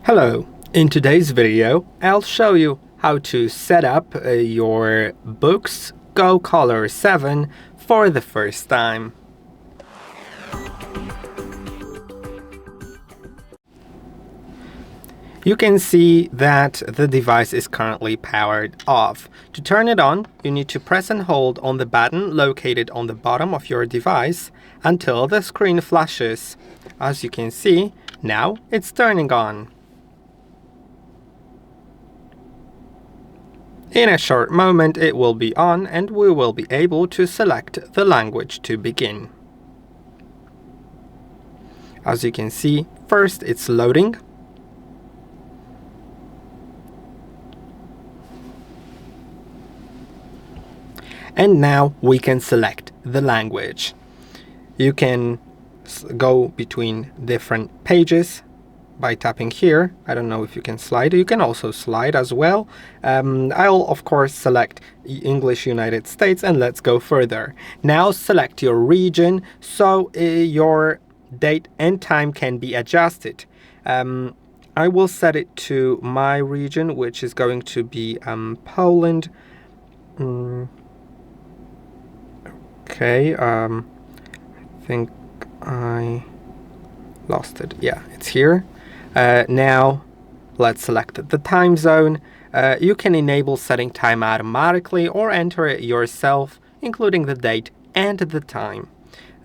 Hello, in today's video I'll show you how to set up your Boox Go Color 7 for the first time. You can see that the device is currently powered off. To turn it on, you need to press and hold on the button located on the bottom of your device until the screen flashes. As you can see, now it's turning on. In a short moment it will be on and we will be able to select the language to begin. As you can see, first it's loading. And now we can select the language. You can go between different pages by tapping here. I don't know if you can slide. You can also slide as well. I'll of course select English United States and let's go further. Now select your region so your date and time can be adjusted. I will set it to my region, which is going to be Poland. Okay, I think I lost it. Yeah, it's here. Now let's select the time zone. You can enable setting time automatically or enter it yourself, including the date and the time.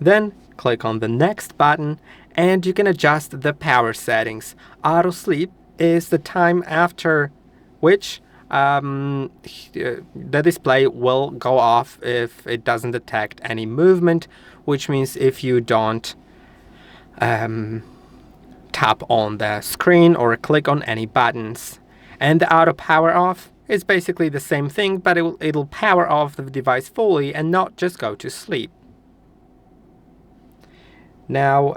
Then click on the next button and you can adjust the power settings. Auto sleep is the time after which the display will go off if it doesn't detect any movement, which means if you don't tap on the screen or click on any buttons. And the auto power off is basically the same thing, but it'll power off the device fully and not just go to sleep. Now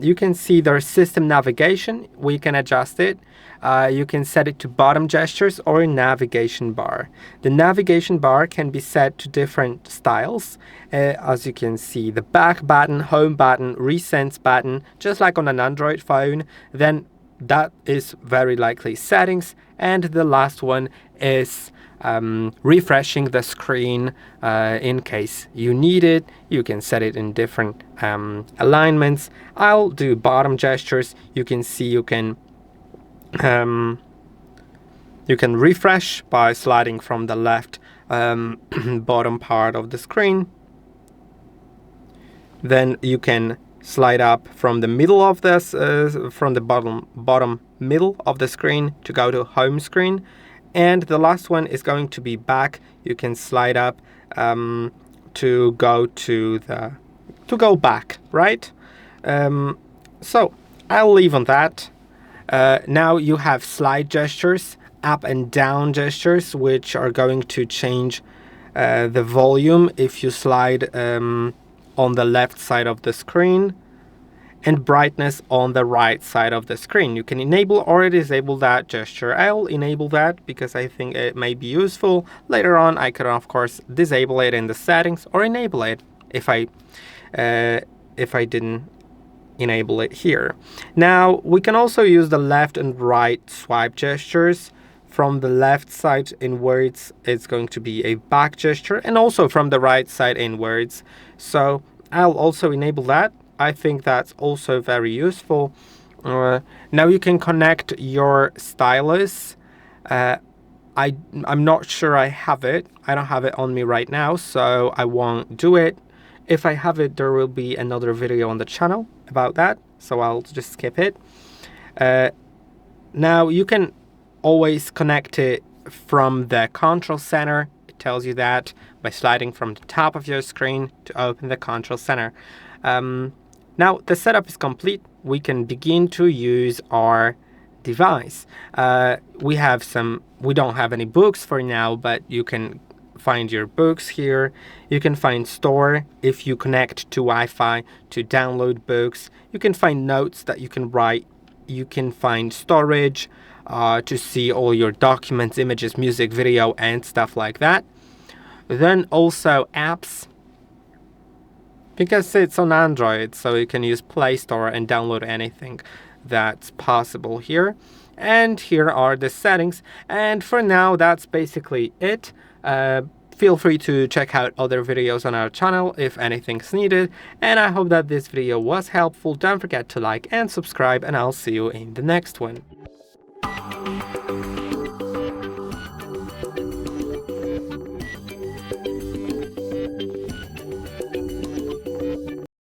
you can see there's system navigation. We can adjust it. You can set it to bottom gestures or navigation bar. The navigation bar can be set to different styles. As you can see, the back button, home button, recents button, just like on an Android phone. Then that is very likely settings. And the last one is refreshing the screen in case you need it. You can set it in different alignments. I'll do bottom gestures. You can see you can refresh by sliding from the left bottom part of the screen. Then you can slide up from the middle of this from the bottom middle of the screen to go to home screen. And the last one is going to be back. You can slide up to go back, right? So I'll leave on that. Now you have slide gestures, up and down gestures, which are going to change the volume if you slide on the left side of the screen, and brightness on the right side of the screen. You can enable or disable that gesture. I'll enable that because I think it may be useful. Later on I can of course disable it in the settings or enable it if I didn't enable it here. Now we can also use the left and right swipe gestures. From the left side inwards it's going to be a back gesture, and also from the right side inwards. So I'll also enable that. I think that's also very useful. Now you can connect your stylus. I'm not sure I have it. I don't have it on me right now, so I won't do it. If I have it, there will be another video on the channel about that, so I'll just skip it. Now you can always connect it from the control center. It tells you that by sliding from the top of your screen to open the control center. Now the setup is complete. We can begin to use our device. We don't have any books for now, but you can find your books here. You can find store if you connect to Wi-Fi to download books. You can find notes that you can write. You can find storage to see all your documents, images, music, video, and stuff like that. Then also apps. Because it's on Android, so you can use Play Store and download anything that's possible here. and here are the settings. And for now, that's basically it. Feel free to check out other videos on our channel if anything's needed, and I hope that this video was helpful. Don't forget to like and subscribe, and I'll see you in the next one.